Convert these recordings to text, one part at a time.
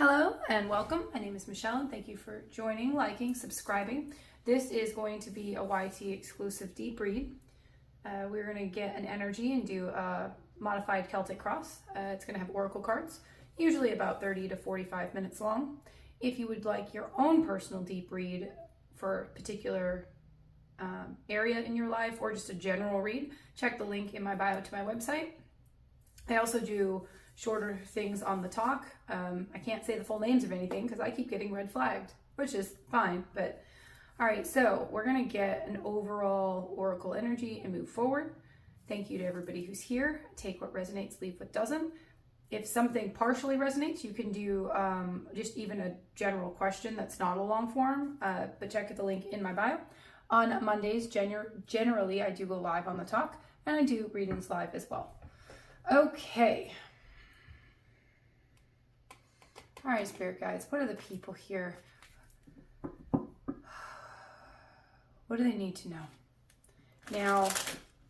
Hello and welcome. My name is Michelle and thank you for joining, liking, subscribing. This is going to be a YT exclusive deep read. We're going to get an energy and do a modified Celtic cross. It's going to have oracle cards, usually about 30 to 45 minutes long. If you would like your own personal deep read for a particular area in your life or just a general read, check the link in my bio to my website. I also do shorter things on the talk. I can't say the full names of anything because I keep getting red flagged, which is fine. But all right, so we're gonna get an overall oracle energy and move forward. Thank you to everybody who's here. Take what resonates, leave what doesn't. If something partially resonates, you can do just even a general question that's not a long form, but check the link in my bio. On Mondays, generally I do go live on the talk and I do readings live as well. Okay. All right, spirit guides, what are the people here? What do they need to know? Now,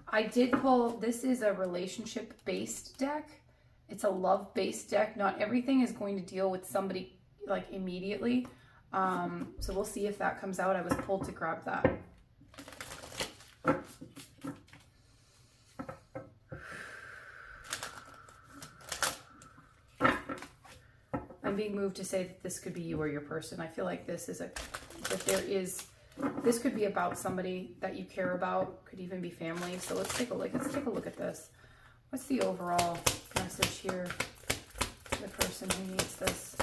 I did pull, this is a relationship-based deck. It's a love-based deck. Not everything is going to deal with somebody like immediately. So we'll see if that comes out. I was pulled to grab that. I'm being moved to say that this could be you or your person. I feel like this could be about somebody that you care about, could even be family. So let's take a look. Let's take a look at this. What's the overall message here for the person who needs this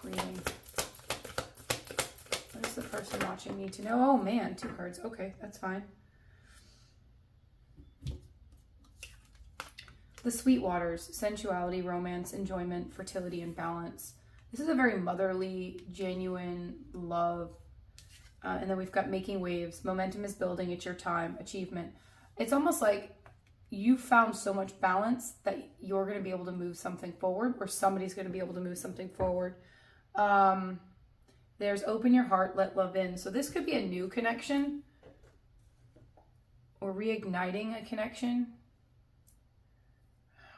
reading? What does the person watching need to know? Oh man, 2 cards. Okay, that's fine. The Sweetwaters, sensuality, romance, enjoyment, fertility, and balance. This is a very motherly, genuine love. And then we've got making waves. Momentum is building. It's your time. Achievement. It's almost like you found so much balance that you're going to be able to move something forward, or somebody's going to be able to move something forward. There's open your heart, let love in. So this could be a new connection or reigniting a connection.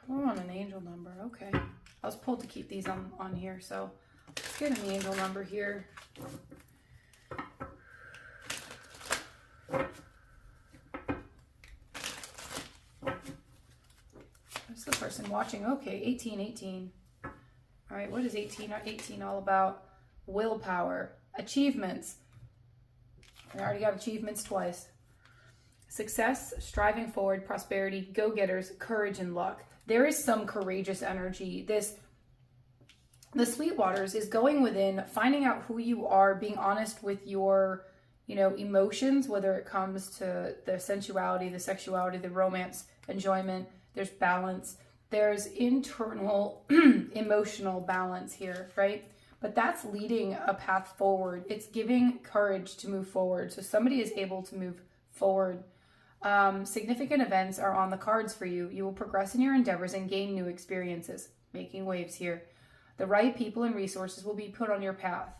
We're on an angel number. Okay. I was pulled to keep these on here. So let's get an angel number here. What's the person watching? Okay, 18. All right, what is 18 all about? Willpower, achievements. I already got achievements twice. Success, striving forward, prosperity, go-getters, courage, and luck. There is some courageous energy. The Sweetwaters is going within, finding out who you are, being honest with your, emotions, whether it comes to the sensuality, the sexuality, the romance, enjoyment. There's balance. There's internal emotional balance here, right? But that's leading a path forward. It's giving courage to move forward. So somebody is able to move forward. Significant events are on the cards for you. You will progress in your endeavors and gain new experiences. Making waves here. The right people and resources will be put on your path.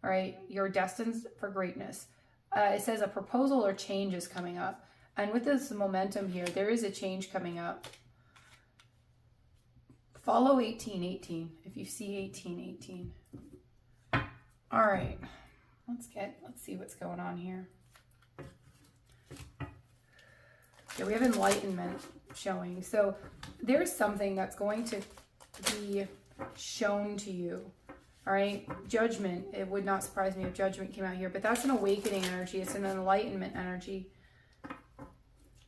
All right, you're destined for greatness. It says a proposal or change is coming up. And with this momentum here, there is a change coming up. Follow 18 if you see 18. All right, let's see what's going on here. Yeah, we have enlightenment showing. So there's something that's going to be shown to you. All right, judgment. It would not surprise me if judgment came out here, but that's an awakening energy. It's an enlightenment energy.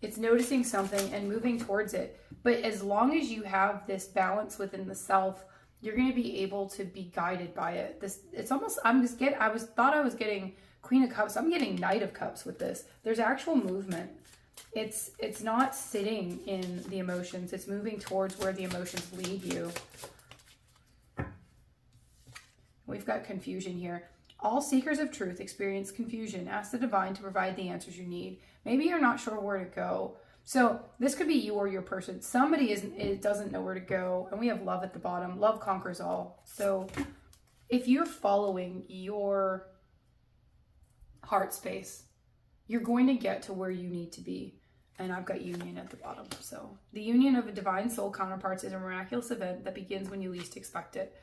It's noticing something and moving towards it. But as long as you have this balance within the self, you're going to be able to be guided by it. It's almost, I was getting Queen of Cups. I'm getting Knight of Cups with this. There's actual movement. It's not sitting in the emotions. It's moving towards where the emotions lead you. We've got confusion here. All seekers of truth experience confusion. Ask the divine to provide the answers you need. Maybe you're not sure where to go. So this could be you or your person. Somebody doesn't know where to go. And we have love at the bottom. Love conquers all. So if you're following your heart space, you're going to get to where you need to be. And I've got union at the bottom. So the union of a divine soul counterparts is a miraculous event that begins when you least expect it.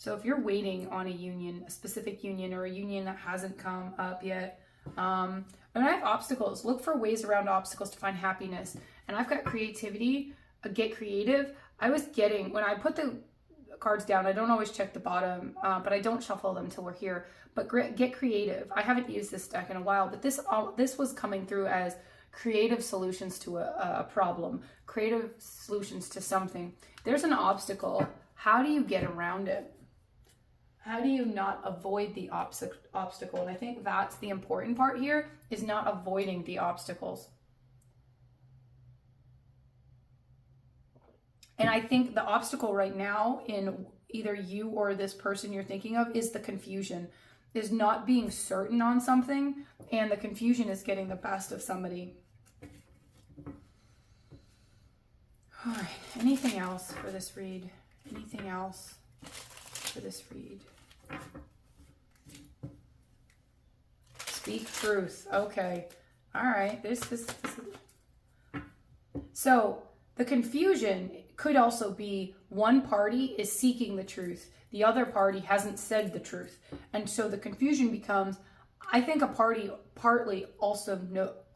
So if you're waiting on a union, a specific union, or a union that hasn't come up yet, and I have obstacles, look for ways around obstacles to find happiness. And I've got creativity, get creative. I was getting, when I put the cards down, I don't always check the bottom, but I don't shuffle them until we're here. But get creative. I haven't used this deck in a while, but this was coming through as creative solutions to a problem, creative solutions to something. There's an obstacle. How do you get around it? How do you not avoid the obstacle? And I think that's the important part here, is not avoiding the obstacles. And I think the obstacle right now in either you or this person you're thinking of is the confusion, is not being certain on something, and the confusion is getting the best of somebody. All right, anything else for this read? Anything else for this read? Speak truth. Okay. All right. This. So the confusion could also be one party is seeking the truth. The other party hasn't said the truth. And so the confusion becomes, I think a party partly also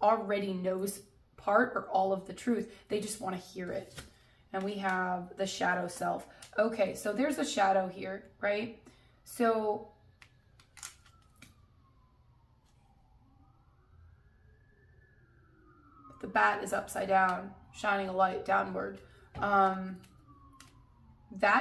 already knows part or all of the truth. They just want to hear it. And we have the shadow self. Okay, so there's a shadow here, right? So the bat is upside down, shining a light downward. That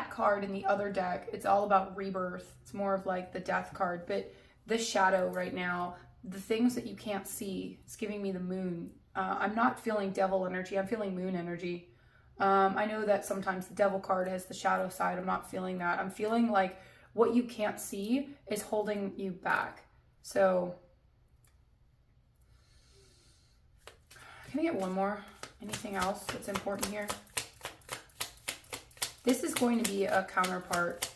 card in the other deck, it's all about rebirth. It's more of like the death card, but the shadow right now, the things that you can't see, it's giving me the moon. I'm not feeling devil energy. I'm feeling moon energy. I know that sometimes the devil card has the shadow side. I'm not feeling that. I'm feeling like what you can't see is holding you back. So can I get one more? Anything else that's important here? This is going to be a counterpart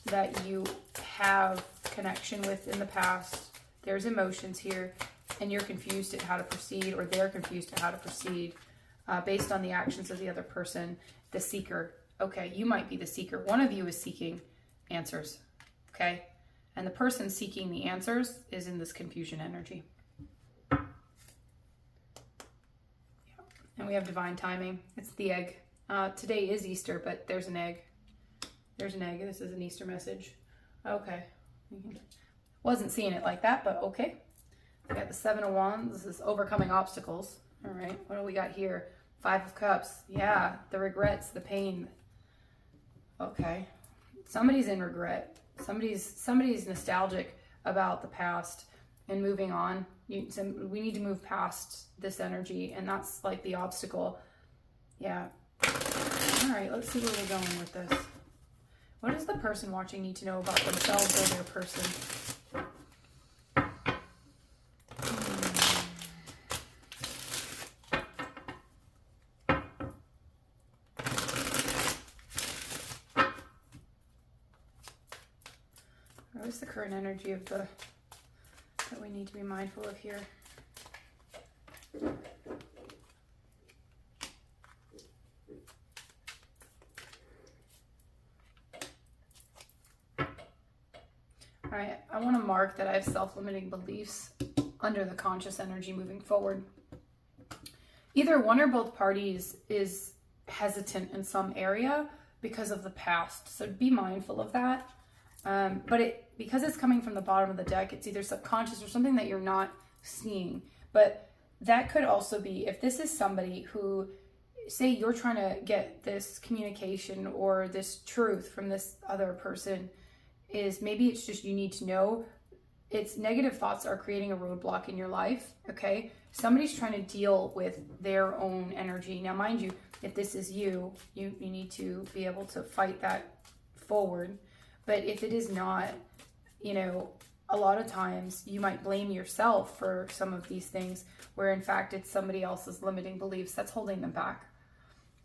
that you have connection with in the past. There's emotions here, and you're confused at how to proceed, or they're confused at how to proceed based on the actions of the other person. The seeker. Okay, you might be the seeker. One of you is seeking answers. Okay? And the person seeking the answers is in this confusion energy. Yeah. And we have divine timing. It's the egg. Today is Easter, but there's an egg. There's an egg. This is an Easter message. Okay. Wasn't seeing it like that, but okay. We got the 7 of Wands. This is overcoming obstacles. All right. What do we got here? 5 of Cups. Yeah. The regrets, the pain. Okay. Somebody's in regret. Somebody's nostalgic about the past and moving on. We need to move past this energy, and that's like the obstacle. Yeah. All right, let's see where we're going with this. What does the person watching need to know about themselves or their person? What is the current energy of that we need to be mindful of here? All right, I want to mark that I have self-limiting beliefs under the conscious energy moving forward. Either one or both parties is hesitant in some area because of the past, so be mindful of that. But because it's coming from the bottom of the deck, it's either subconscious or something that you're not seeing. But that could also be, if this is somebody who, say you're trying to get this communication or this truth from this other person, is maybe it's just you need to know it's negative thoughts are creating a roadblock in your life. Okay, somebody's trying to deal with their own energy. Now mind you, if this is you need to be able to fight that forward. But if it is not, a lot of times you might blame yourself for some of these things, where in fact it's somebody else's limiting beliefs that's holding them back.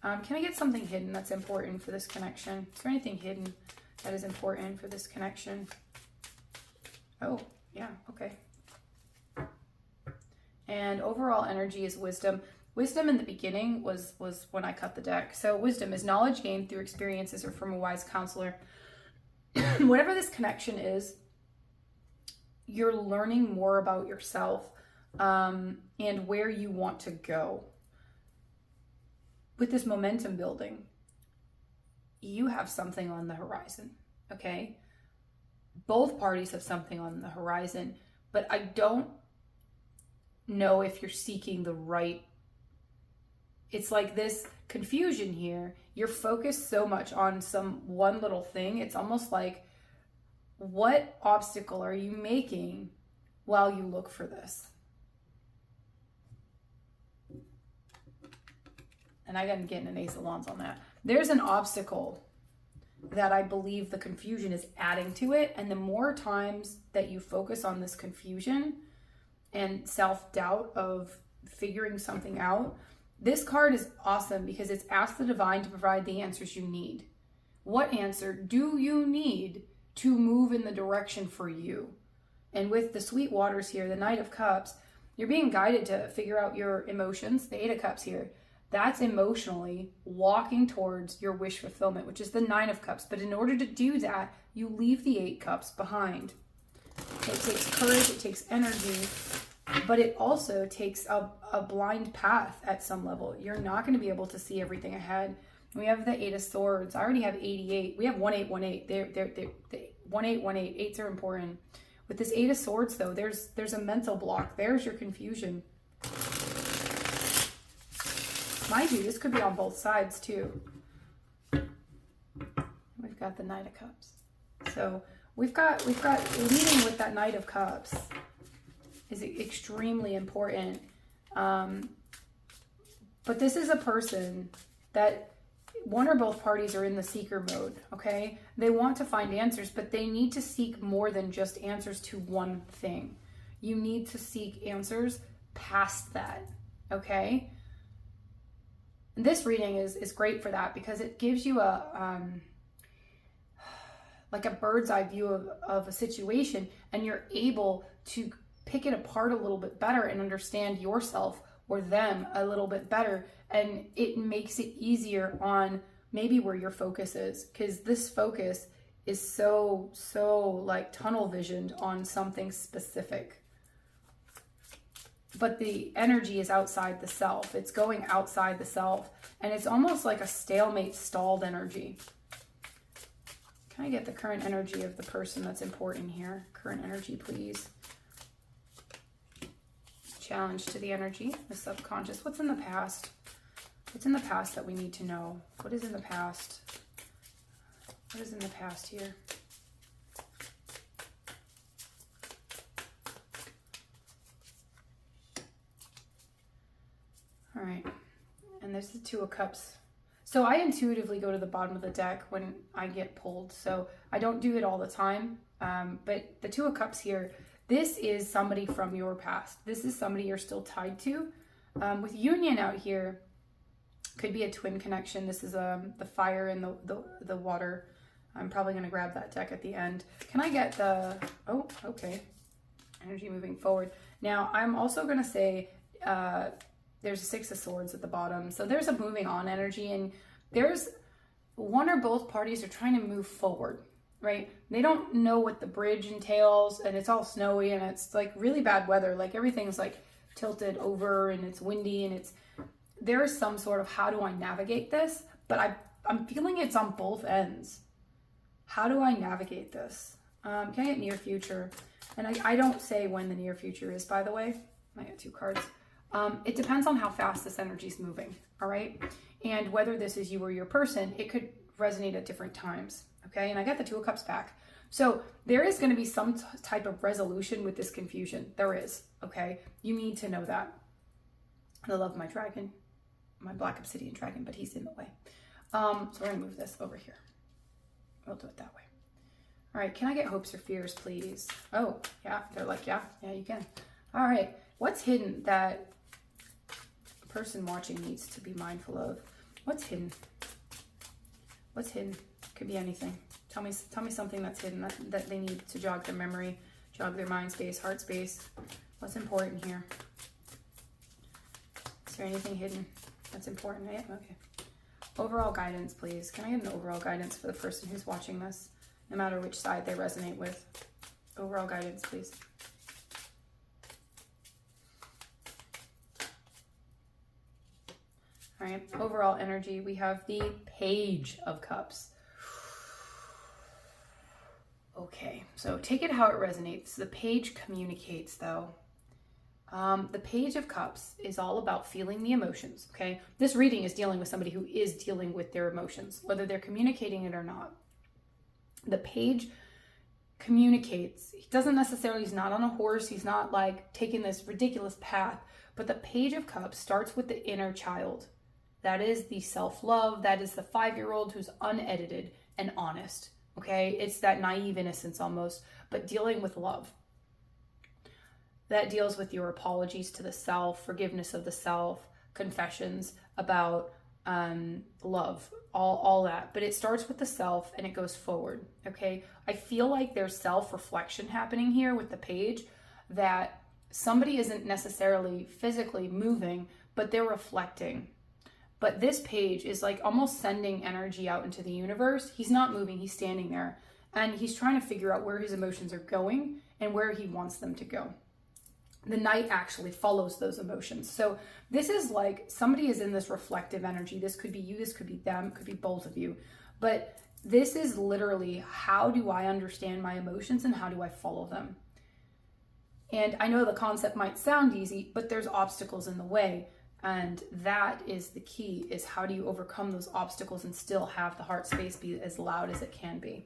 Can I get something hidden that's important for this connection? Is there anything hidden that is important for this connection? Oh, yeah, okay. And overall energy is wisdom. Wisdom in the beginning was when I cut the deck. So wisdom is knowledge gained through experiences or from a wise counselor. whatever this connection is, you're learning more about yourself and where you want to go. With this momentum building, you have something on the horizon, okay? Both parties have something on the horizon, but I don't know if you're seeking the right. It's like this confusion here. You're focused so much on some one little thing. It's almost like, what obstacle are you making while you look for this? And I gotta get an Ace of Wands on that. There's an obstacle that I believe the confusion is adding to it. And the more times that you focus on this confusion and self-doubt of figuring something out, this card is awesome because it's asked the divine to provide the answers you need. What answer do you need to move in the direction for you? And with the sweet waters here, the Knight of Cups, you're being guided to figure out your emotions. The Eight of Cups here, that's emotionally walking towards your wish fulfillment, which is the Nine of Cups. But in order to do that, you leave the Eight Cups behind. It takes courage, it takes energy, but it also takes a blind path at some level. You're not going to be able to see everything ahead. We have the Eight of Swords. I already have 88. We have 1818. They're 1818. Eights are important. With this Eight of Swords, though, there's a mental block. There's your confusion. Mind you, this could be on both sides too. We've got the Knight of Cups. So we've got leading with that Knight of Cups is extremely important. But this is a person that one or both parties are in the seeker mode, okay? They want to find answers, but they need to seek more than just answers to one thing. You need to seek answers past that, okay? This reading is great for that because it gives you a like a bird's eye view of a situation, and you're able to pick it apart a little bit better and understand yourself or them a little bit better. And it makes it easier on maybe where your focus is, because this focus is so like tunnel visioned on something specific. But the energy is outside the self. It's going outside the self. And it's almost like a stalemate, stalled energy. Can I get the current energy of the person that's important here? Current energy, please. Challenge to the energy, the subconscious. What's in the past? What's in the past that we need to know? What is in the past? What is in the past here? All right, and there's the Two of Cups. So I intuitively go to the bottom of the deck when I get pulled. So I don't do it all the time, but the Two of Cups here, this is somebody from your past. This is somebody you're still tied to. With Union out here, could be a twin connection. This is the fire and the water. I'm probably going to grab that deck at the end. Can I get the, oh, okay. Energy moving forward. Now, I'm also going to say, there's a Six of Swords at the bottom. So there's a moving on energy, and there's one or both parties are trying to move forward, right? They don't know what the bridge entails, and it's all snowy, and it's like really bad weather. Like everything's like tilted over, and it's windy, and there's some sort of, how do I navigate this? But I'm feeling it's on both ends. How do I navigate this? Can I get near future? And I don't say when the near future is, by the way. I got 2 cards. It depends on how fast this energy is moving, all right? And whether this is you or your person, it could resonate at different times, okay? And I got the Two of Cups back. So there is going to be some type of resolution with this confusion. There is, okay? You need to know that. I love my dragon, my black obsidian dragon, but he's in the way. So we're going to move this over here. We'll do it that way. All right, can I get hopes or fears, please? Oh, yeah, they're like, yeah, you can. All right, what's hidden that the person watching needs to be mindful of? What's hidden? What's hidden? Could be anything. Tell me something that's hidden that they need to jog their memory, jog their mind space, heart space. What's important here? Is there anything hidden that's important? Yeah, okay. Overall guidance, please. Can I get an overall guidance for the person who's watching this no matter which side they resonate with. Overall guidance, please. All right, overall energy, we have the Page of Cups. Okay, so take it how it resonates. The Page communicates, though. The Page of Cups is all about feeling the emotions, okay? This reading is dealing with somebody who is dealing with their emotions, whether they're communicating it or not. The Page communicates. He doesn't necessarily, he's not on a horse. He's not like taking this ridiculous path. But the Page of Cups starts with the inner child. That is the self-love. That is the 5-year-old who's unedited and honest. Okay, it's that naive innocence almost, but dealing with love. That deals with your apologies to the self, forgiveness of the self, confessions about love, all that. But it starts with the self and it goes forward. Okay, I feel like there's self-reflection happening here with the Page, that somebody isn't necessarily physically moving, but they're reflecting. But this Page is like almost sending energy out into the universe. He's not moving, he's standing there. And he's trying to figure out where his emotions are going and where he wants them to go. The Knight actually follows those emotions. So this is like somebody is in this reflective energy. This could be you, this could be them, it could be both of you. But this is literally, how do I understand my emotions and how do I follow them? And I know the concept might sound easy, but there's obstacles in the way. And that is the key, is how do you overcome those obstacles and still have the heart space be as loud as it can be?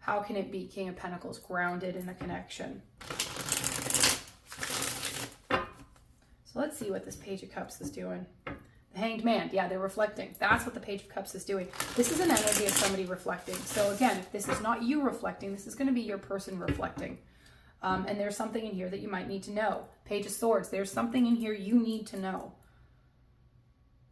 How can it be King of Pentacles, grounded in the connection? So let's see what this Page of Cups is doing. The Hanged Man, yeah, they're reflecting. That's what the Page of Cups is doing. This is an energy of somebody reflecting. So again, if this is not you reflecting, this is going to be your person reflecting. And there's something in here that you might need to know. Page of Swords, there's something in here you need to know.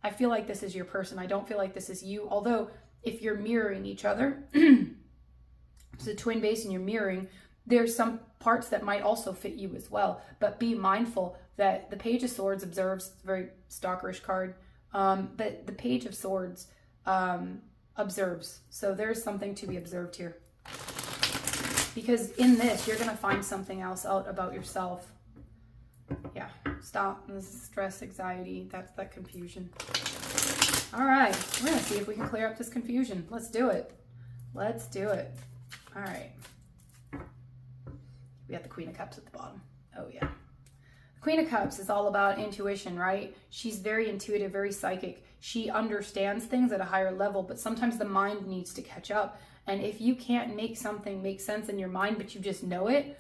I feel like this is your person. I don't feel like this is you. Although, if you're mirroring each other, it's a twin base and you're mirroring, there's some parts that might also fit you as well. But be mindful that the Page of Swords observes, it's a very stalkerish card, but the Page of Swords observes. So there's something to be observed here. Because in this, you're going to find something else out about yourself. Yeah, stop. This is stress, anxiety. That's that confusion. All right, we're going to see if we can clear up this confusion. Let's do it. Let's do it. All right. We got the Queen of Cups at the bottom. Oh, yeah. The Queen of Cups is all about intuition, right? She's very intuitive, very psychic. She understands things at a higher level, but sometimes the mind needs to catch up. And if you can't make something make sense in your mind, but you just know it,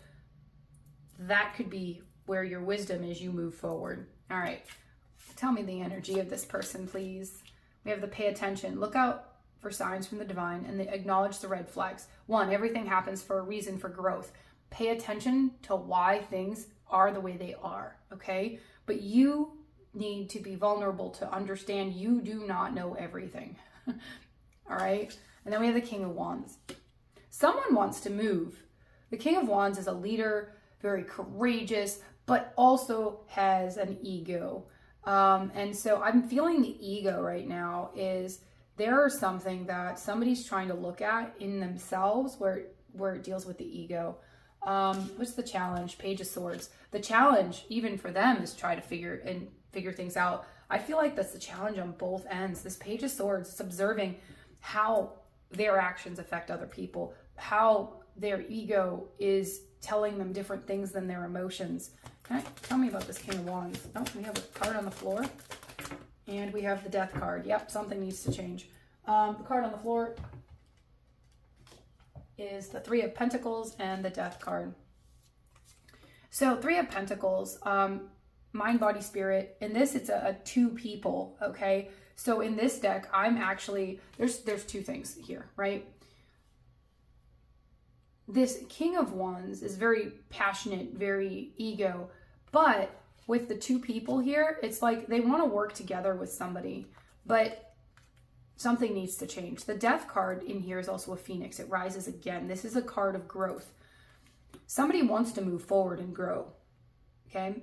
that could be where your wisdom is you move forward. All right. Tell me the energy of this person, please. We have the pay attention. Look out for signs from the divine and acknowledge the red flags. 1, everything happens for a reason, for growth. Pay attention to why things are the way they are, okay? But you need to be vulnerable to understand you do not know everything. All right? And then we have the King of Wands. Someone wants to move. The King of Wands is a leader, very courageous, but also has an ego. And so I'm feeling the ego right now is there is something that somebody's trying to look at in themselves where it deals with the ego. What's the challenge? Page of Swords. The challenge, even for them, is try to figure things out. I feel like that's the challenge on both ends. This Page of Swords is observing how their actions affect other people, how their ego is telling them different things than their emotions. Tell me about this King of Wands. Oh, we have a card on the floor. And we have the Death card. Yep, something needs to change. The card on the floor is the Three of Pentacles and the Death card. So Three of Pentacles, mind, body, spirit. In this, it's a 2 people, okay? So in this deck, I'm actually, there's 2 things here, right? This King of Wands is very passionate, very ego, but with the 2 people here, it's like they want to work together with somebody, but something needs to change. The Death card in here is also a phoenix. It rises again. This is a card of growth. Somebody wants to move forward and grow, okay?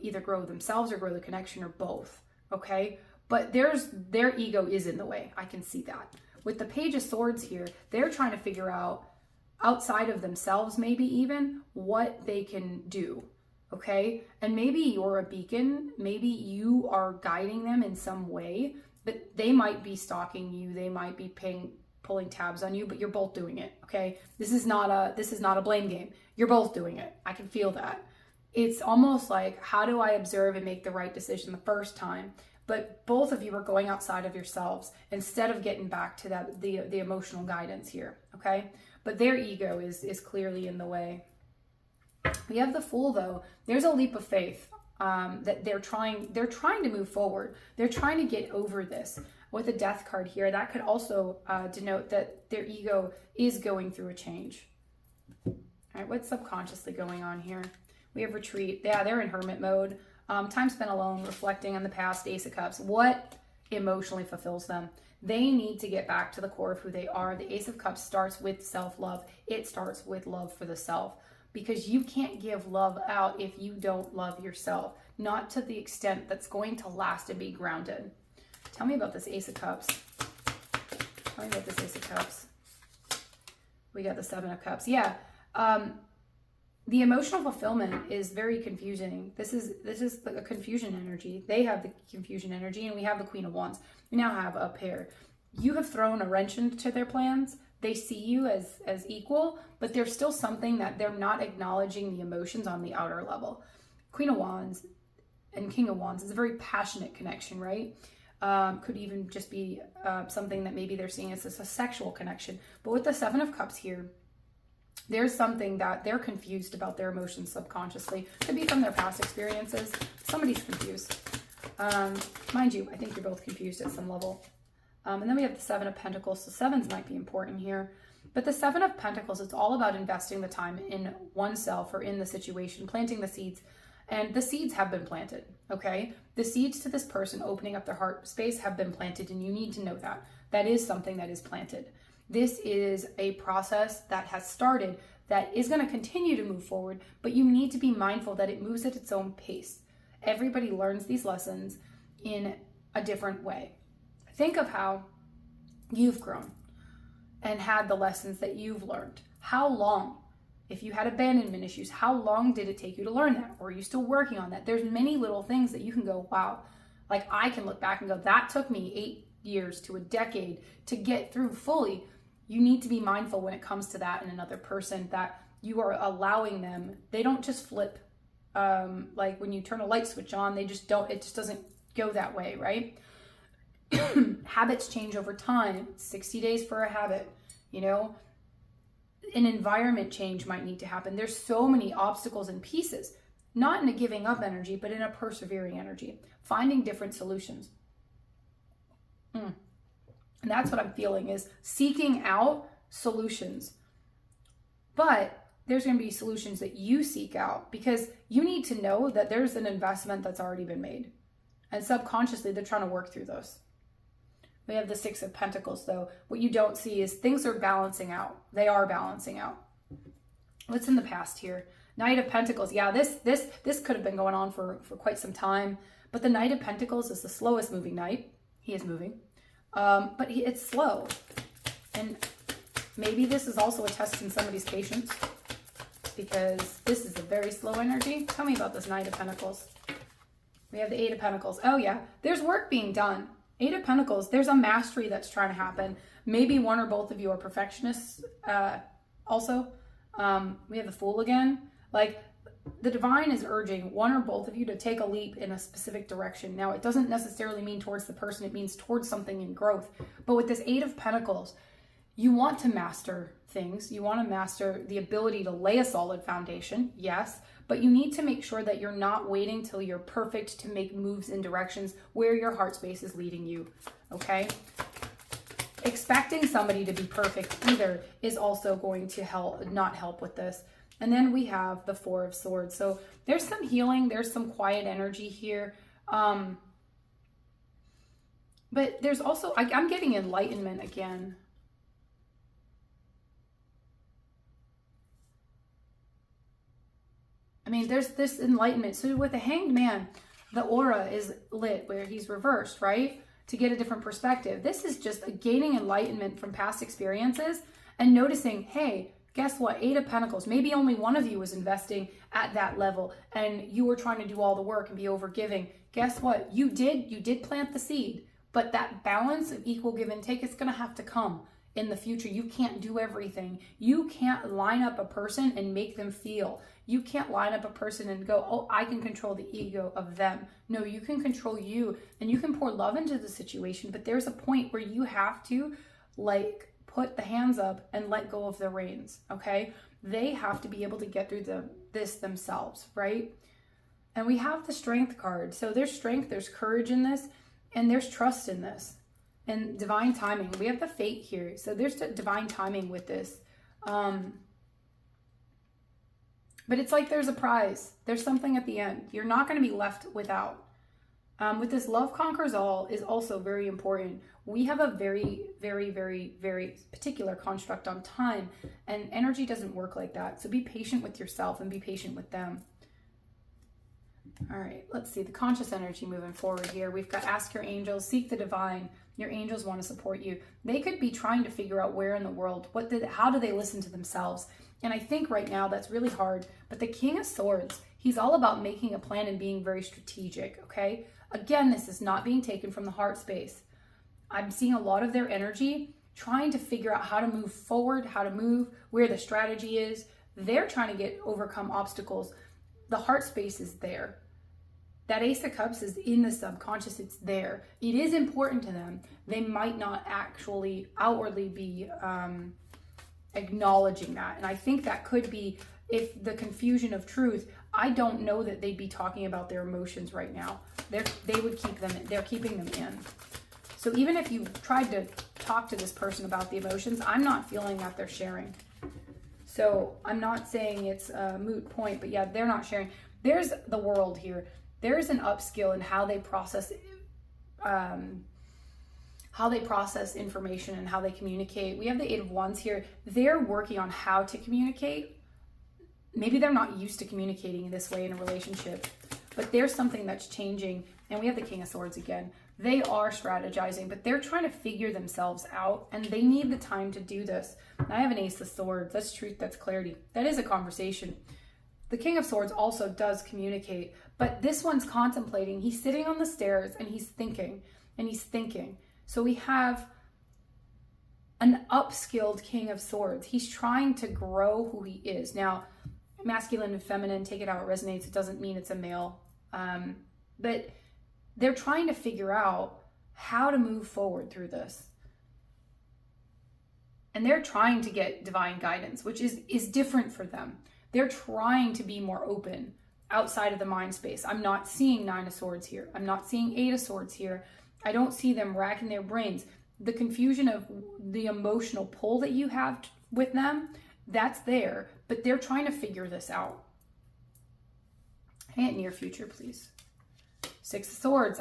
Either grow themselves or grow the connection or both, okay? But their ego is in the way. I can see that. With the Page of Swords here, they're trying to figure out outside of themselves, maybe even what they can do. Okay. And maybe you're a beacon. Maybe you are guiding them in some way, but they might be stalking you. They might be pulling tabs on you, but you're both doing it. Okay. This is not a blame game. You're both doing it. I can feel that. It's almost like, how do I observe and make the right decision the first time? But both of you are going outside of yourselves instead of getting back to the emotional guidance here. Okay. But their ego is clearly in the way. We have the Fool, though. There's a leap of faith that they're trying to move forward. They're trying to get over this. With a Death card here, that could also denote that their ego is going through a change. All right, what's subconsciously going on here? We have Retreat. Yeah, they're in hermit mode. Time spent alone, reflecting on the past. Ace of Cups. What emotionally fulfills them? They need to get back to the core of who they are. The Ace of Cups starts with self-love. It starts with love for the self. Because you can't give love out if you don't love yourself. Not to the extent that's going to last and be grounded. Tell me about this Ace of Cups. Tell me about this Ace of Cups. We got the Seven of Cups. Yeah. The emotional fulfillment is very confusing. This is a confusion energy. They have the confusion energy, and we have the Queen of Wands. We now have a pair. You have thrown a wrench into their plans. They see you as equal, but there's still something that they're not acknowledging the emotions on the outer level. Queen of Wands and King of Wands is a very passionate connection, right? Could even just be something that maybe they're seeing as a sexual connection. But with the Seven of Cups here, there's something that they're confused about their emotions subconsciously. Could be from their past experiences. Somebody's confused. Mind you, I think you're both confused at some level. And then we have the Seven of Pentacles. So sevens might be important here. But the Seven of Pentacles, it's all about investing the time in oneself or in the situation, planting the seeds. And the seeds have been planted, okay? The seeds to this person opening up their heart space have been planted, and you need to know that. That is something that is planted. This is a process that has started that is going to continue to move forward, but you need to be mindful that it moves at its own pace. Everybody learns these lessons in a different way. Think of how you've grown and had the lessons that you've learned. How long? If you had abandonment issues, how long did it take you to learn that? Or are you still working on that? There's many little things that you can go, wow, like I can look back and go, that took me 8 years to a decade to get through fully. You need to be mindful when it comes to that in another person, that you are allowing them. They don't just flip. Like when you turn a light switch on, it just doesn't go that way, right? Habits change over time. 60 days for a habit, you know? An environment change might need to happen. There's so many obstacles and pieces, not in a giving up energy, but in a persevering energy, finding different solutions. And that's what I'm feeling, is seeking out solutions. But there's going to be solutions that you seek out, because you need to know that there's an investment that's already been made. And subconsciously, they're trying to work through those. We have the Six of Pentacles, though. What you don't see is things are balancing out. They are balancing out. What's in the past here? Knight of Pentacles. Yeah, this could have been going on for quite some time. But the Knight of Pentacles is the slowest moving knight. He is moving. But it's slow. And maybe this is also a test in somebody's patience, because this is a very slow energy. Tell me about this Knight of Pentacles. We have the Eight of Pentacles. Oh, yeah. There's work being done. Eight of Pentacles, there's a mastery that's trying to happen. Maybe one or both of you are perfectionists also. We have the Fool again. Like, the Divine is urging one or both of you to take a leap in a specific direction. Now, it doesn't necessarily mean towards the person. It means towards something in growth. But with this Eight of Pentacles, you want to master things. You want to master the ability to lay a solid foundation, yes. But you need to make sure that you're not waiting till you're perfect to make moves in directions where your heart space is leading you, okay? Expecting somebody to be perfect either is also going to not help with this. And then we have the Four of Swords. So there's some healing, there's some quiet energy here. But there's also, I'm getting enlightenment again. I mean, there's this enlightenment. So with the Hanged Man, the aura is lit where he's reversed, right? To get a different perspective. This is just a gaining enlightenment from past experiences and noticing, hey, Guess what? Eight of Pentacles. Maybe only one of you was investing at that level and you were trying to do all the work and be overgiving. Guess what? You did plant the seed, but that balance of equal give and take is going to have to come in the future. You can't do everything. You can't line up a person and make them feel. You can't line up a person and go, oh, I can control the ego of them. No, you can control you, and you can pour love into the situation, but there's a point where you have to like put the hands up and let go of the reins, okay? They have to be able to get through this themselves, right? And we have the Strength card. So there's strength, there's courage in this, and there's trust in this. And divine timing. We have the Fate here. So there's divine timing with this. But it's like there's a prize. There's something at the end. You're not going to be left without. With this Love Conquers All is also very important. We have a very, very, very, very particular construct on time. And energy doesn't work like that. So be patient with yourself and be patient with them. All right, let's see the conscious energy moving forward here. We've got ask your angels, seek the divine. Your angels want to support you. They could be trying to figure out where in the world, how do they listen to themselves? And I think right now that's really hard. But the King of Swords, he's all about making a plan and being very strategic, okay? Again, this is not being taken from the heart space. I'm seeing a lot of their energy trying to figure out how to move forward, how to move, where the strategy is. They're trying to overcome obstacles. The heart space is there. That Ace of Cups is in the subconscious. It's there. It is important to them. They might not actually outwardly be acknowledging that. And I think that could be, if the confusion of truth, I don't know that they'd be talking about their emotions right now. They would keep them, they're keeping them in. So even if you tried to talk to this person about the emotions, I'm not feeling that they're sharing. So I'm not saying it's a moot point, but yeah, they're not sharing. There's the World here. There's an upskill in how they process information and how they communicate. We have the Eight of Wands here. They're working on how to communicate. Maybe they're not used to communicating this way in a relationship, but there's something that's changing. And we have the King of Swords again. They are strategizing, but they're trying to figure themselves out, and they need the time to do this. I have an Ace of Swords. That's truth, that's clarity. That is a conversation. The King of Swords also does communicate, but this one's contemplating. He's sitting on the stairs and he's thinking and he's thinking. So we have an upskilled King of Swords. He's trying to grow who he is. Now, masculine and feminine, take it how it resonates. It doesn't mean it's a male. But they're trying to figure out how to move forward through this. And they're trying to get divine guidance, which is different for them. They're trying to be more open outside of the mind space. I'm not seeing Nine of Swords here. I'm not seeing Eight of Swords here. I don't see them racking their brains. The confusion of the emotional pull that you have with them, that's there, but they're trying to figure this out. And near future, please. Six of Swords.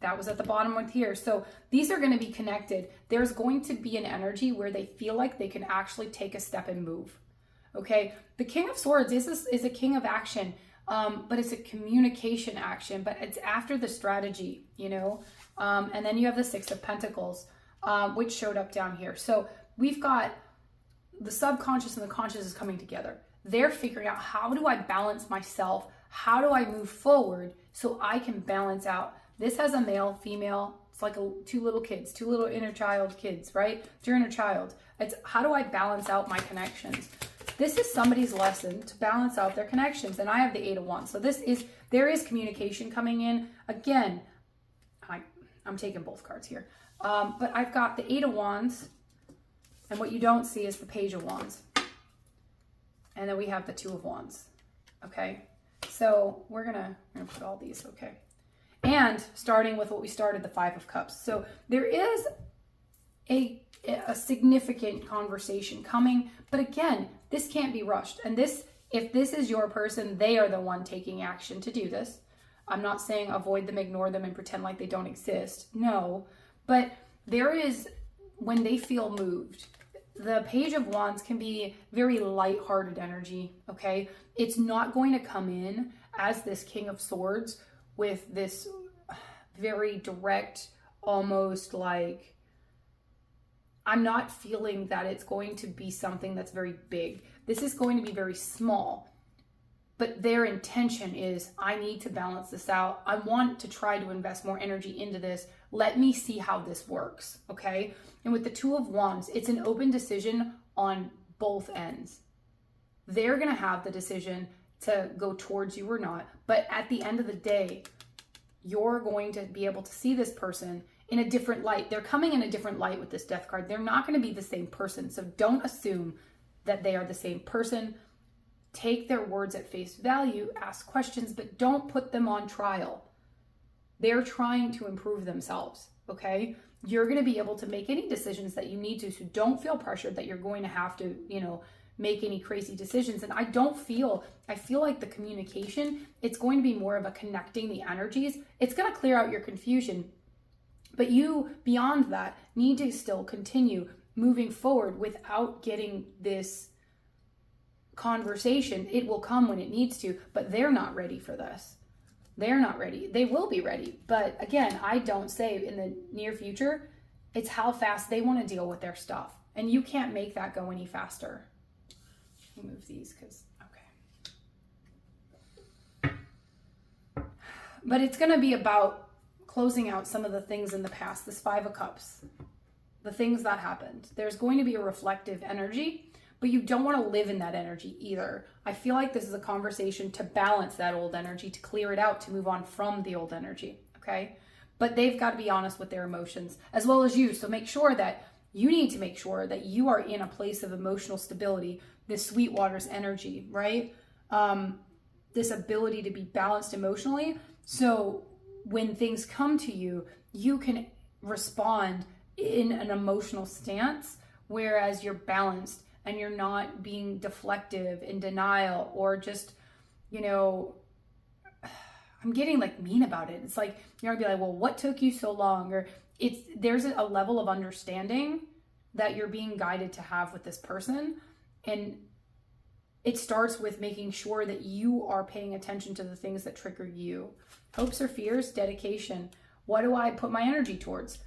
That was at the bottom one here. So these are going to be connected. There's going to be an energy where they feel like they can actually take a step and move. Okay, the King of Swords is a king of action, but it's a communication action, but it's after the strategy, you know. And then you have the Six of Pentacles, which showed up down here. So we've got the subconscious and the conscious is coming together. They're figuring out, how do I balance myself? How do I move forward so I can balance out? This has a male, female. It's like two little kids, two little inner child kids, right? It's your inner child. It's how do I balance out my connections? This is somebody's lesson to balance out their connections. And I have the Eight of Wands. So there is communication coming in. Again, I'm taking both cards here. But I've got the Eight of Wands. And what you don't see is the Page of Wands. And then we have the Two of Wands. Okay. So we're gonna put all these, okay. And starting with what we started, the Five of Cups. So there is a significant conversation coming, but again, this can't be rushed. And if this is your person, they are the one taking action to do this. I'm not saying avoid them, ignore them, and pretend like they don't exist. No, but there is, when they feel moved, the Page of Wands can be very lighthearted energy, okay? It's not going to come in as this King of Swords with this very direct, almost like, I'm not feeling that it's going to be something that's very big. This is going to be very small. But their intention is, I need to balance this out. I want to try to invest more energy into this. Let me see how this works, okay? And with the Two of Wands, it's an open decision on both ends. They're going to have the decision to go towards you or not. But at the end of the day, you're going to be able to see this person in a different light. They're coming in a different light with this Death card. They're not going to be the same person. So don't assume that they are the same person. Take their words at face value, ask questions, but don't put them on trial. They're trying to improve themselves, okay? You're going to be able to make any decisions that you need to, so don't feel pressured that you're going to have to, make any crazy decisions. And I feel like the communication, it's going to be more of a connecting the energies. It's going to clear out your confusion, but you, beyond that, need to still continue moving forward without getting this conversation. It will come when it needs to, but they're not ready for this. They're not ready. They will be ready. But again, I don't say in the near future. It's how fast they want to deal with their stuff. And you can't make that go any faster. Let me move these because, okay. But it's going to be about closing out some of the things in the past. This Five of Cups, the things that happened. There's going to be a reflective energy, but you don't want to live in that energy either. I feel like this is a conversation to balance that old energy, to clear it out, to move on from the old energy, okay? But they've got to be honest with their emotions as well as you. So make sure that you need to make sure that you are in a place of emotional stability, this Sweetwater's energy, right? This ability to be balanced emotionally. So when things come to you, you can respond in an emotional stance, whereas you're balanced and you're not being deflective, in denial, or just, I'm getting like mean about it. It's like, you're gonna be like, well, what took you so long? Or there's a level of understanding that you're being guided to have with this person. And it starts with making sure that you are paying attention to the things that trigger you. Hopes or fears, dedication. What do I put my energy towards?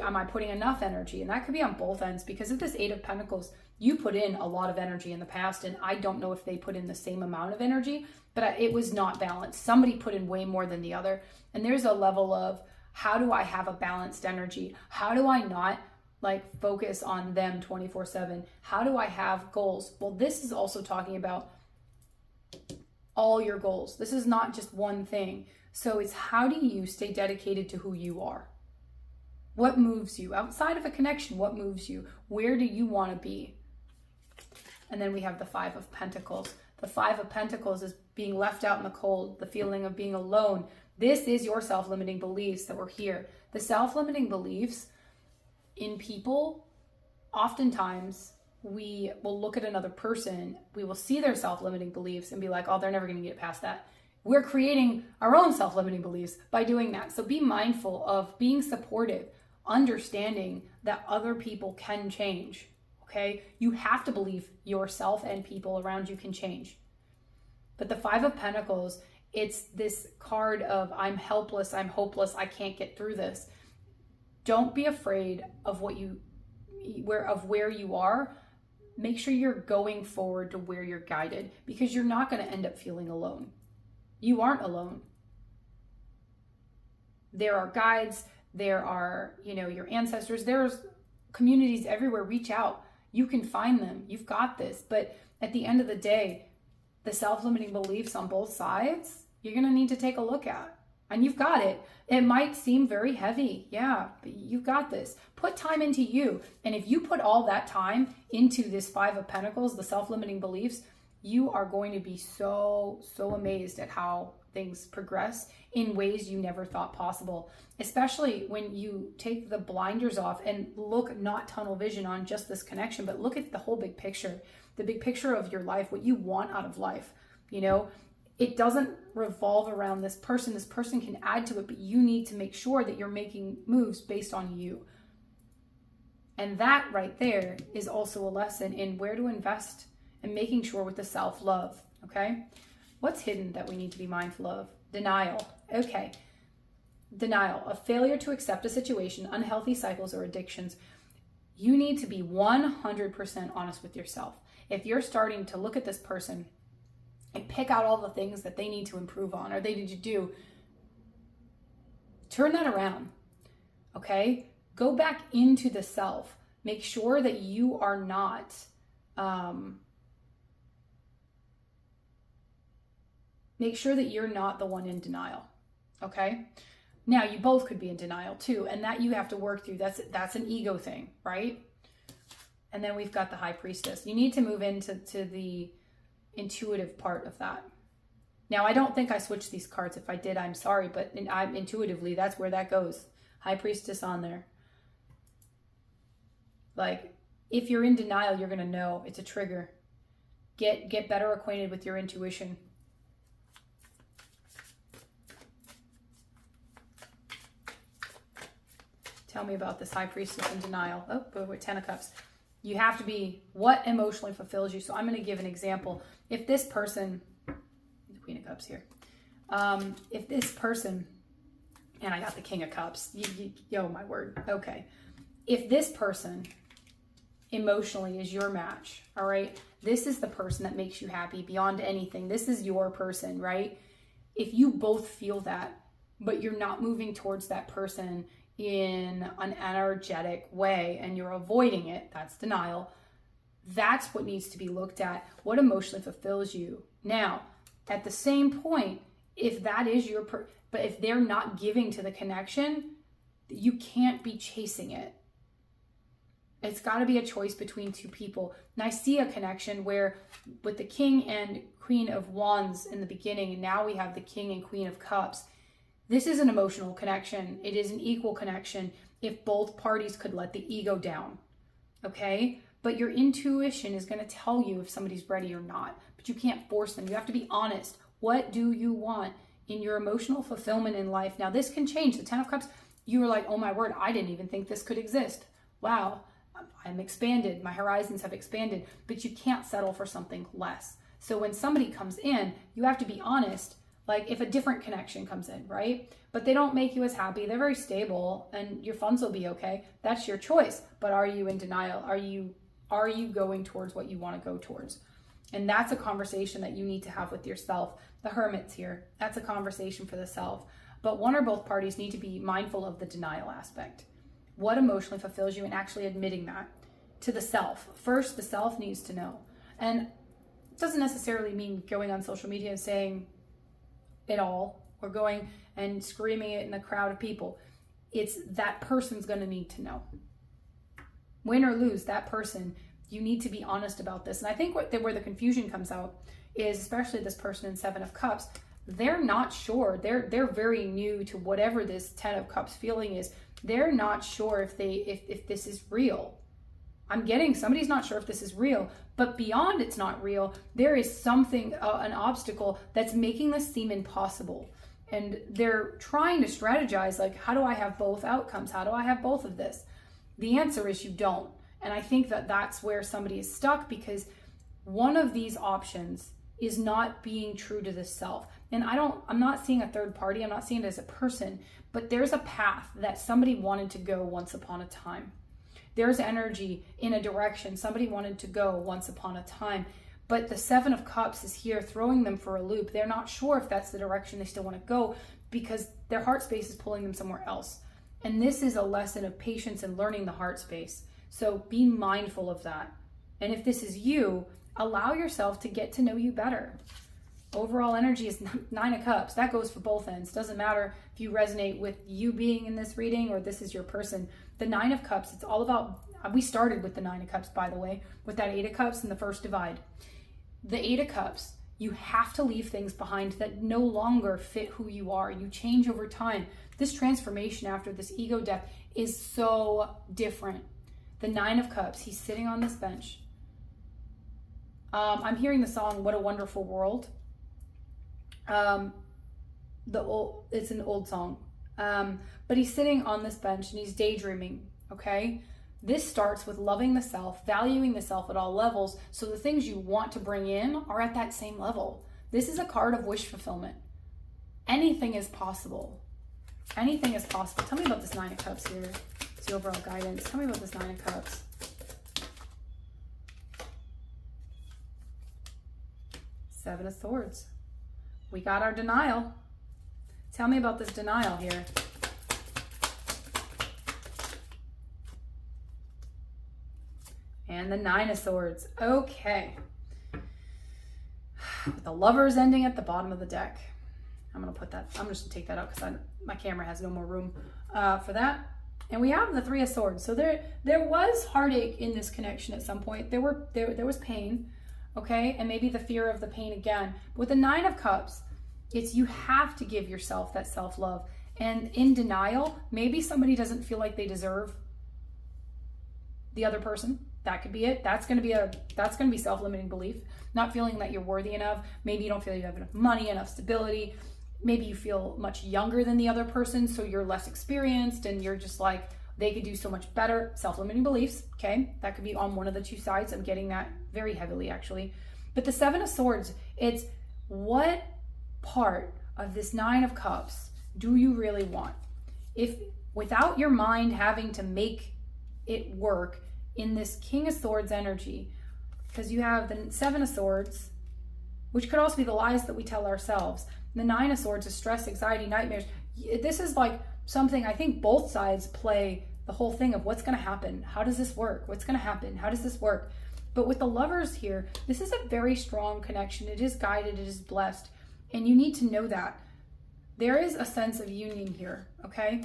Am I putting enough energy? And that could be on both ends, because of this Eight of Pentacles, you put in a lot of energy in the past, and I don't know if they put in the same amount of energy, but it was not balanced. Somebody put in way more than the other. And there's a level of, how do I have a balanced energy? How do I not focus on them 24/7? How do I have goals? Well, this is also talking about all your goals. This is not just one thing. So it's, how do you stay dedicated to who you are? What moves you? Outside of a connection, what moves you? Where do you want to be? And then we have the Five of Pentacles. The Five of Pentacles is being left out in the cold, the feeling of being alone. This is your self-limiting beliefs that were here. The self-limiting beliefs in people, oftentimes we will look at another person, we will see their self-limiting beliefs and be like, oh, they're never going to get past that. We're creating our own self-limiting beliefs by doing that. So be mindful of being supportive, understanding that other people can change, okay? You have to believe yourself and people around you can change. But the Five of Pentacles, it's this card of, I'm helpless, I'm hopeless, I can't get through this. Don't be afraid of where you are. Make sure you're going forward to where you're guided, because you're not going to end up feeling alone. You aren't alone. There are guides, there are, your ancestors, there's communities everywhere. Reach out. You can find them. You've got this. But at the end of the day, the self-limiting beliefs on both sides, you're going to need to take a look at. And you've got it. It might seem very heavy. Yeah, but you've got this. Put time into you. And if you put all that time into this Five of Pentacles, the self-limiting beliefs, you are going to be so amazed at how things progress in ways you never thought possible, especially when you take the blinders off and look, not tunnel vision on just this connection, but look at the whole big picture, the big picture of your life, what you want out of life. It doesn't revolve around this person. This person can add to it, but you need to make sure that you're making moves based on you. And that right there is also a lesson in where to invest and making sure with the self-love, okay? What's hidden that we need to be mindful of? Denial. Okay. Denial, a failure to accept a situation, unhealthy cycles or addictions. You need to be 100% honest with yourself. If you're starting to look at this person and pick out all the things that they need to improve on or they need to do, turn that around, okay? Go back into the self. Make sure that you are not make sure that you're not the one in denial, okay? Now, you both could be in denial too, and that you have to work through. That's an ego thing, right? And then we've got the High Priestess. You need to move into the intuitive part of that. Now, I don't think I switched these cards. If I did, I'm sorry, but intuitively, that's where that goes. High Priestess on there. Like, if you're in denial, you're going to know. It's a trigger. Get better acquainted with your intuition. Tell me about this High Priestess in denial. Oh, but we're 10 of Cups. You have to be what emotionally fulfills you. So I'm going to give an example. If this person, Queen of Cups here. If this person, and I got the King of Cups. Yo, my word. Okay. If this person emotionally is your match, all right? This is the person that makes you happy beyond anything. This is your person, right? If you both feel that, but you're not moving towards that person in an energetic way and you're avoiding it, that's denial. That's what needs to be looked at. What emotionally fulfills you? Now, at the same point, if that is your but if they're not giving to the connection, you can't be chasing it. It's got to be a choice between two people. And I see a connection where with the King and Queen of Wands in the beginning, and now we have the King and Queen of Cups. This is an emotional connection. It is an equal connection if both parties could let the ego down, okay? But your intuition is going to tell you if somebody's ready or not, but you can't force them. You have to be honest. What do you want in your emotional fulfillment in life? Now, this can change. The 10 of Cups, you were like, oh my word, I didn't even think this could exist. Wow, I'm expanded. My horizons have expanded, but you can't settle for something less. So when somebody comes in, you have to be honest. Like if a different connection comes in, right? But they don't make you as happy. They're very stable and your funds will be okay. That's your choice. But are you in denial? Are you going towards what you want to go towards? And that's a conversation that you need to have with yourself. The Hermit's here. That's a conversation for the self. But one or both parties need to be mindful of the denial aspect. What emotionally fulfills you and actually admitting that to the self. First, the self needs to know. And it doesn't necessarily mean going on social media and saying it all or going and screaming it in a crowd of people. It's that person's going to need to know. Win or lose, that person, you need to be honest about this. And I think where the confusion comes out is, especially this person in 7 of Cups, they're not sure. They're very new to whatever this 10 of Cups feeling is. They're not sure if this is real. I'm getting somebody's not sure if this is real, but beyond it's not real, there is something, an obstacle that's making this seem impossible. And they're trying to strategize, like, how do I have both outcomes? How do I have both of this? The answer is you don't. And I think that that's where somebody is stuck, because one of these options is not being true to the self. And I'm not seeing a third party. I'm not seeing it as a person, but there's a path that somebody wanted to go once upon a time. There's energy in a direction somebody wanted to go once upon a time, but the 7 of Cups is here throwing them for a loop. They're not sure if that's the direction they still want to go because their heart space is pulling them somewhere else. And this is a lesson of patience and learning the heart space. So be mindful of that. And if this is you, allow yourself to get to know you better. Overall energy is 9 of Cups. That goes for both ends. Doesn't matter if you resonate with you being in this reading or this is your person. The 9 of Cups, it's all about, we started with the 9 of Cups, by the way, with that 8 of Cups and the first divide. The 8 of Cups, you have to leave things behind that no longer fit who you are. You change over time. This transformation after this ego death is so different. The 9 of Cups, he's sitting on this bench. I'm hearing the song, What a Wonderful World. It's an old song. But he's sitting on this bench and he's daydreaming, okay? This starts with loving the self, valuing the self at all levels, so the things you want to bring in are at that same level. This is a card of wish fulfillment. Anything is possible. Anything is possible. Tell me about this 9 of Cups here. It's the overall guidance. Tell me about this 9 of Cups. Seven of Swords. We got our denial. Tell me about this denial here. And the Nine of Swords. Okay. With the Lovers ending at the bottom of the deck. I'm going to put that, I'm just going to take that out because my camera has no more room for that. And we have the Three of Swords. So there was heartache in this connection at some point. There was pain, okay? And maybe the fear of the pain again. But with the Nine of Cups, it's you have to give yourself that self-love. And in denial, maybe somebody doesn't feel like they deserve the other person. That could be it. That's going to be self-limiting belief. Not feeling that you're worthy enough. Maybe you don't feel you have enough money, enough stability. Maybe you feel much younger than the other person, so you're less experienced and you're just like, they could do so much better. Self-limiting beliefs, okay? That could be on one of the two sides. I'm getting that very heavily, actually. But the Seven of Swords, it's what part of this Nine of Cups do you really want? If without your mind having to make it work in this King of Swords energy, because you have the Seven of Swords, which could also be the lies that we tell ourselves. The Nine of Swords is stress, anxiety, nightmares. This is like something I think both sides play the whole thing of what's going to happen. How does this work? What's going to happen? How does this work? But with the Lovers here, this is a very strong connection. It is guided. It is blessed. And you need to know that. There is a sense of union here, okay?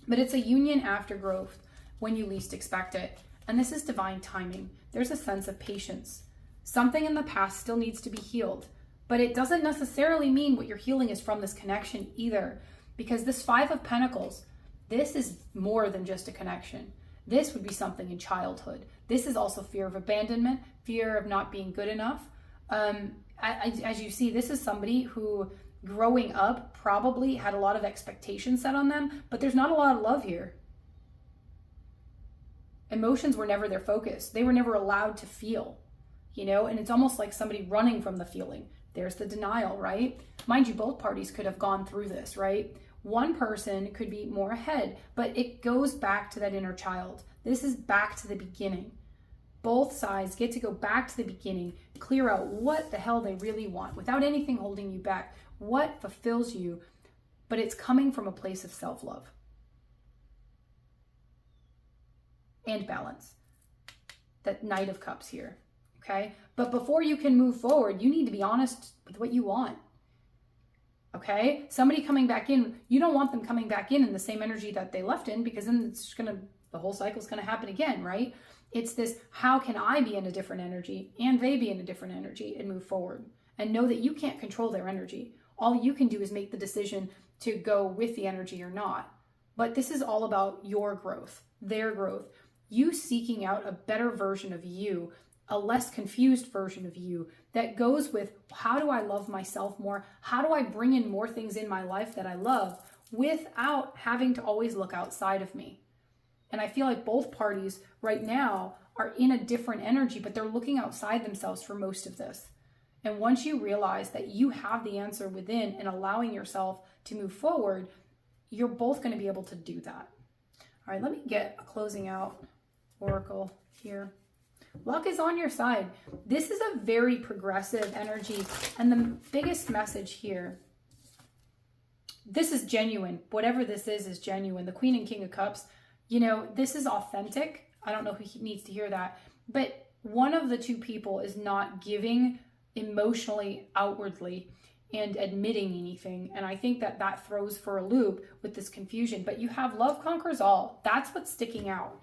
But it's a union after growth when you least expect it. And this is divine timing. There's a sense of patience. Something in the past still needs to be healed. But it doesn't necessarily mean what you're healing is from this connection either. Because this Five of Pentacles, this is more than just a connection. This would be something in childhood. This is also fear of abandonment, fear of not being good enough. As you see, this is somebody who growing up probably had a lot of expectations set on them, but there's not a lot of love here. Emotions were never their focus. They were never allowed to feel, you know, and it's almost like somebody running from the feeling. There's the denial, right? Mind you, both parties could have gone through this, right? One person could be more ahead, but it goes back to that inner child. This is back to the beginning. Both sides get to go back to the beginning, clear out what the hell they really want without anything holding you back, what fulfills you, but it's coming from a place of self-love and balance. That Knight of Cups here, okay? But before you can move forward, you need to be honest with what you want, okay? Somebody coming back in, you don't want them coming back in the same energy that they left in, because then it's gonna, the whole cycle's gonna happen again, right? It's this, how can I be in a different energy and they be in a different energy and move forward? And know that you can't control their energy. All you can do is make the decision to go with the energy or not. But this is all about your growth, their growth, you seeking out a better version of you, a less confused version of you that goes with, how do I love myself more? How do I bring in more things in my life that I love without having to always look outside of me? And I feel like both parties right now are in a different energy, but they're looking outside themselves for most of this. And once you realize that you have the answer within and allowing yourself to move forward, you're both going to be able to do that. All right, let me get a closing out oracle here. Luck is on your side. This is a very progressive energy. And the biggest message here, this is genuine. Whatever this is genuine. The Queen and King of Cups, you know, this is authentic. I don't know who needs to hear that. But one of the two people is not giving emotionally outwardly and admitting anything. And I think that that throws for a loop with this confusion. But you have love conquers all. That's what's sticking out.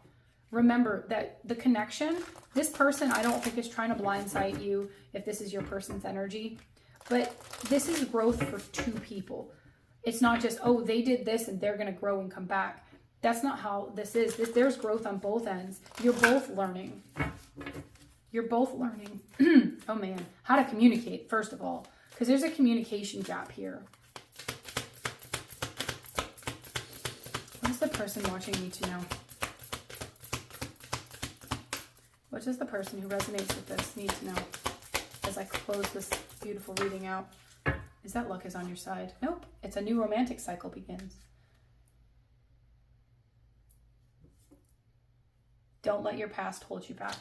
Remember that the connection, this person, I don't think is trying to blindside you if this is your person's energy. But this is growth for two people. It's not just, oh, they did this and they're going to grow and come back. That's not how this is. There's growth on both ends. You're both learning. You're both learning. Oh man, how to communicate, first of all, because there's a communication gap here. What does the person watching need to know? What does the person who resonates with this need to know as I close this beautiful reading out? Is that luck is on your side? Nope. It's a new romantic cycle begins. Don't let your past hold you back.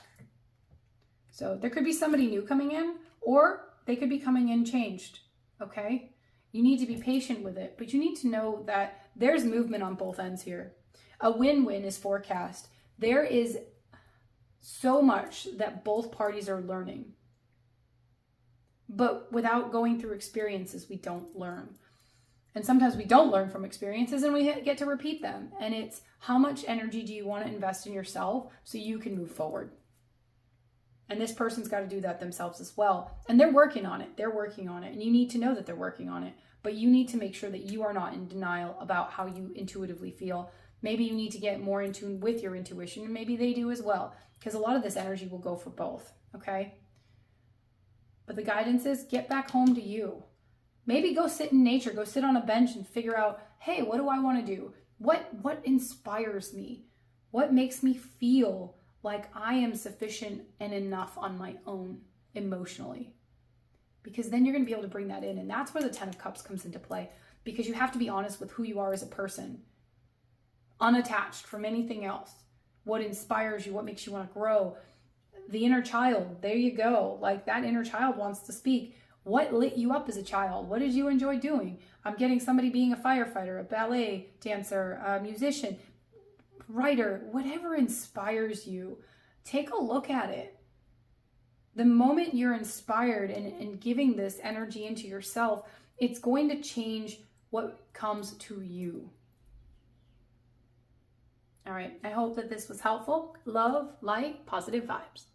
So there could be somebody new coming in, or They could be coming in changed, okay? You need to be patient with it, but you need to know that there's movement on both ends here. A win-win is forecast. There is so much that both parties are learning. But without going through experiences, we don't learn. And sometimes we don't learn from experiences and we get to repeat them. And it's how much energy do you want to invest in yourself so you can move forward? And this person's got to do that themselves as well. And they're working on it. They're working on it. And you need to know that they're working on it. But you need to make sure that you are not in denial about how you intuitively feel. Maybe you need to get more in tune with your intuition, and maybe they do as well. Because a lot of this energy will go for both, okay? But the guidance is get back home to you. Maybe go sit in nature, go sit on a bench and figure out, hey, what do I want to do? What inspires me? What makes me feel like I am sufficient and enough on my own emotionally? Because then you're going to be able to bring that in. And that's where the 10 of Cups comes into play. Because you have to be honest with who you are as a person. Unattached from anything else. What inspires you? What makes you want to grow? The inner child. There you go. Like that inner child wants to speak. What lit you up as a child? What did you enjoy doing? I'm getting somebody being a firefighter, a ballet dancer, a musician, writer, whatever inspires you. Take a look at it. The moment you're inspired and giving this energy into yourself, it's going to change what comes to you. All right, I hope that this was helpful. Love, light, positive vibes.